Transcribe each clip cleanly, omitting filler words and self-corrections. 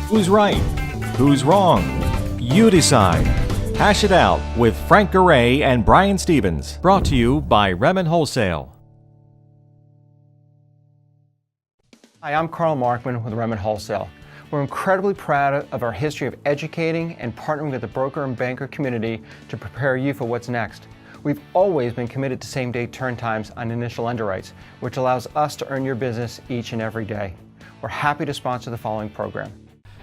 Who's right? Who's wrong? You decide. Hash it out with Frank Garay and Brian Stevens. Brought to you by Redmond Wholesale. Hi, I'm Carl Markman with Redmond Wholesale. We're incredibly proud of our history of educating and partnering with the broker and banker community to prepare you for what's next. We've always been committed to same-day turn times on initial underwrites, which allows us to earn your business each and every day. We're happy to sponsor the following program.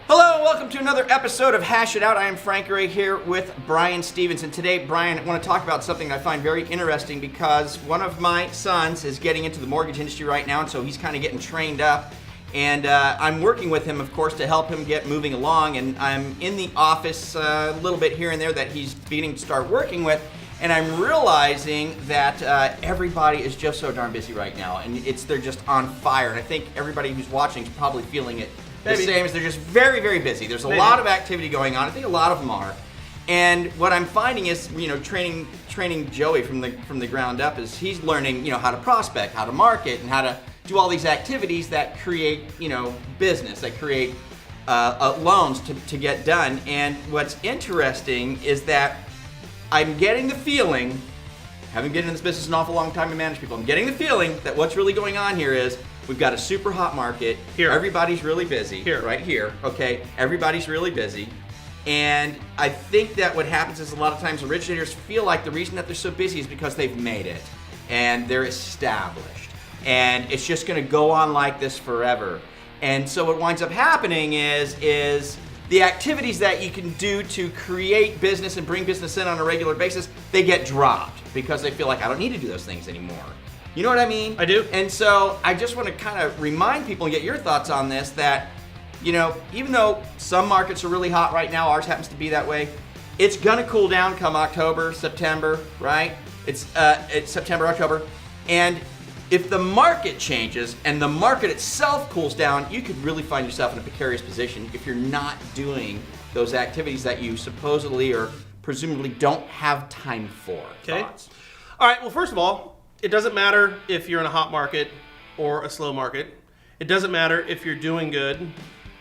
Hello, welcome to another episode of Hash It Out. I am Frank Garay here with Brian Stevens. And today, Brian, I want to talk about something I find very interesting because one of my sons is getting into the mortgage industry right now, and so he's kind of getting trained up. And I'm working with him, of course, to help him get moving along. And I'm in the office a little bit here and there that he's beginning to start working with. And I'm realizing that everybody is just so darn busy right now. And they're just on fire. And I think everybody who's watching is probably feeling it the same as they're just very, very busy. There's a lot of activity going on. I think a lot of them are. And what I'm finding is, training Joey from the ground up is he's learning, how to prospect, how to market, and how to do all these activities that create, business, that create loans to get done. And what's interesting is that I'm getting the feeling, having been in this business an awful long time and manage people, I'm getting the feeling that what's really going on here is we've got a super hot market. Here. Everybody's really busy. Here. Right here. Okay. Everybody's really busy. And I think that what happens is a lot of times originators feel like the reason that they're so busy is because they've made it and they're established. And it's just going to go on like this forever. And so what winds up happening is the activities that you can do to create business and bring business in on a regular basis, they get dropped because they feel like I don't need to do those things anymore. You know what I mean? I do. And so I just want to kind of remind people and get your thoughts on this that, even though some markets are really hot right now, ours happens to be that way, it's going to cool down come October, September, right? It's September, October. And if the market changes and the market itself cools down, you could really find yourself in a precarious position if you're not doing those activities that you supposedly or presumably don't have time for. Okay. Thoughts? All right. Well, first of all, it doesn't matter if you're in a hot market or a slow market. It doesn't matter if you're doing good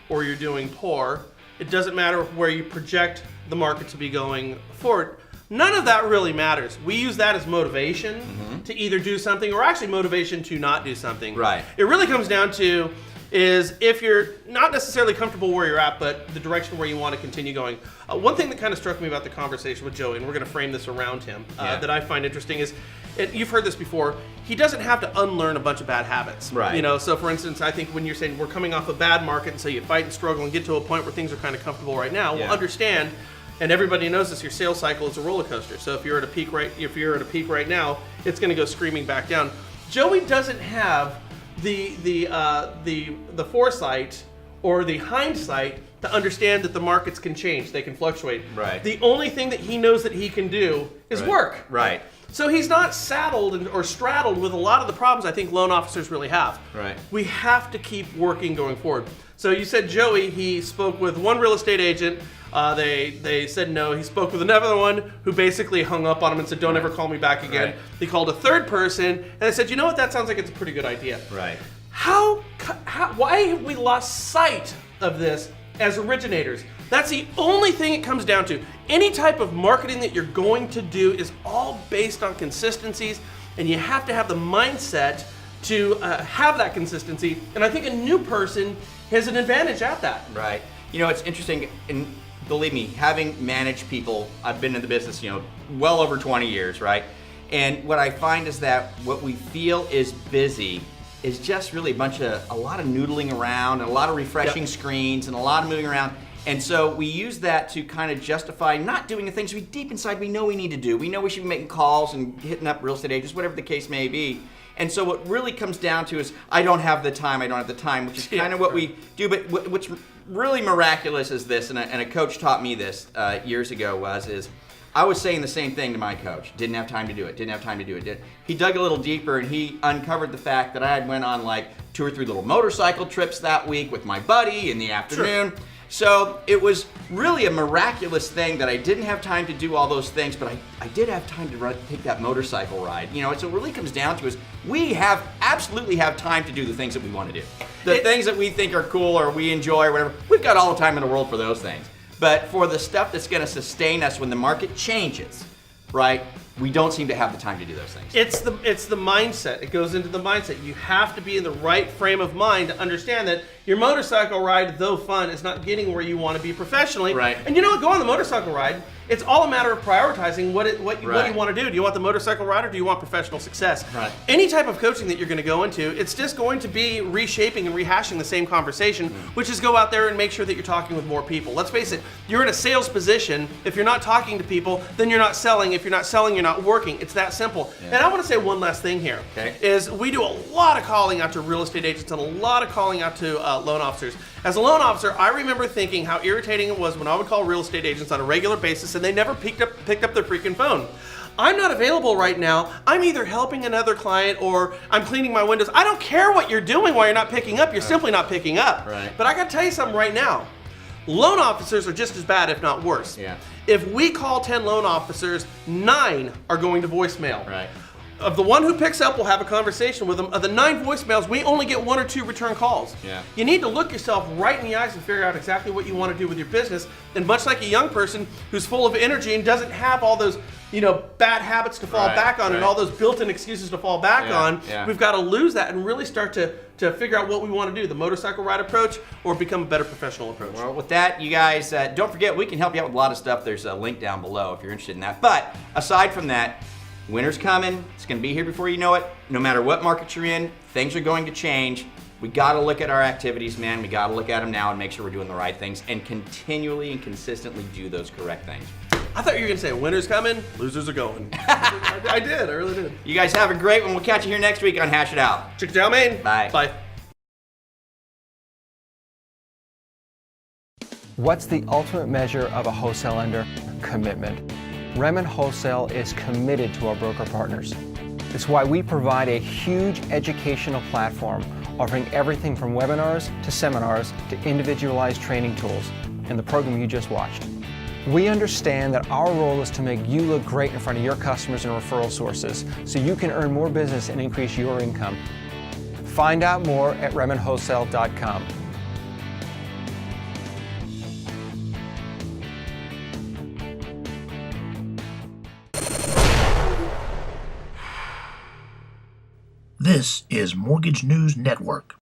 or you're doing poor. It doesn't matter where you project the market to be going forward. None of that really matters. We use that as motivation to either do something or actually motivation to not do something. Right. It really comes down to is if you're not necessarily comfortable where you're at, but the direction where you want to continue going. One thing that kind of struck me about the conversation with Joey, and we're going to frame this around him, that I find interesting is, and you've heard this before, he doesn't have to unlearn a bunch of bad habits. Right. So for instance, I think when you're saying we're coming off a bad market and so you fight and struggle and get to a point where things are kind of comfortable right now, well, understand, and everybody knows this, your sales cycle is a roller coaster. So if you're at a peak right now, it's going to go screaming back down. Joey doesn't have the foresight or the hindsight to understand that the markets can change, they can fluctuate. Right. The only thing that he knows that he can do is work. Right. So he's not saddled or straddled with a lot of the problems I think loan officers really have. Right. We have to keep working going forward. So you said Joey, he spoke with one real estate agent. They said no. He spoke with another one who basically hung up on him and said, don't ever call me back again. Right. He called a third person and they said, you know what, that sounds like it's a pretty good idea. Right. Why have we lost sight of this as originators? That's the only thing it comes down to. Any type of marketing that you're going to do is all based on consistencies, and you have to have the mindset to have that consistency. And I think a new person has an advantage at that. Right. It's interesting, and believe me, having managed people, I've been in the business, well over 20 years, right? And what I find is that what we feel is busy is just really a lot of noodling around, and a lot of refreshing screens, and a lot of moving around. And so we use that to kind of justify not doing the things we deep inside we know we need to do. We know we should be making calls and hitting up real estate agents, whatever the case may be. And so what really comes down to is I don't have the time, which is kind of what we do. But what's really miraculous is this, and a coach taught me this years ago, is I was saying the same thing to my coach. Didn't have time to do it. He dug a little deeper and he uncovered the fact that I had went on like 2 or 3 little motorcycle trips that week with my buddy in the afternoon. Sure. So it was really a miraculous thing that I didn't have time to do all those things, but I did have time to take that motorcycle ride. You know, so it really comes down to is we absolutely have time to do the things that we want to do. The things that we think are cool or we enjoy or whatever, we've got all the time in the world for those things. But for the stuff that's going to sustain us when the market changes, right, we don't seem to have the time to do those things. It's the mindset. It goes into the mindset. You have to be in the right frame of mind to understand that your motorcycle ride, though fun, is not getting where you want to be professionally. Right. And you know what? Go on the motorcycle ride. It's all a matter of prioritizing what you want to do. Do you want the motorcycle ride or do you want professional success? Right. Any type of coaching that you're going to go into, it's just going to be reshaping and rehashing the same conversation, which is go out there and make sure that you're talking with more people. Let's face it, you're in a sales position. If you're not talking to people, then you're not selling. If you're not selling, you're not working. It's that simple. Yeah. And I want to say one last thing here. Okay. Is we do a lot of calling out to real estate agents and a lot of calling out to loan officers. As a loan officer, I remember thinking how irritating it was when I would call real estate agents on a regular basis and they never picked up their freaking phone. I'm not available right now. I'm either helping another client or I'm cleaning my windows. I don't care what you're doing while you're not picking up. You're simply not picking up. Right. But I got to tell you something right now. Loan officers are just as bad, if not worse. Yeah. If we call 10 loan officers, 9 are going to voicemail. Right. Of the one who picks up, we'll have a conversation with them. Of the 9 voicemails, we only get 1 or 2 return calls. Yeah. You need to look yourself right in the eyes and figure out exactly what you want to do with your business. And much like a young person who's full of energy and doesn't have all those, bad habits to fall back on and all those built-in excuses to fall back on, we've got to lose that and really start to figure out what we want to do, the motorcycle ride approach or become a better professional approach. Well, with that, you guys, don't forget, we can help you out with a lot of stuff. There's a link down below if you're interested in that. But aside from that, winter's coming. It's going to be here before you know it. No matter what market you're in, things are going to change. We got to look at our activities, man. We got to look at them now and make sure we're doing the right things and continually and consistently do those correct things. I thought you were going to say, winter's coming, losers are going. I did. I really did. You guys have a great one. We'll catch you here next week on Hash It Out. Check it out, Maine. Bye. Bye. What's the ultimate measure of a wholesale lender? Commitment. Remmen Wholesale is committed to our broker partners. It's why we provide a huge educational platform offering everything from webinars to seminars to individualized training tools and the program you just watched. We understand that our role is to make you look great in front of your customers and referral sources so you can earn more business and increase your income. Find out more at RemmenWholesale.com. This is Mortgage News Network.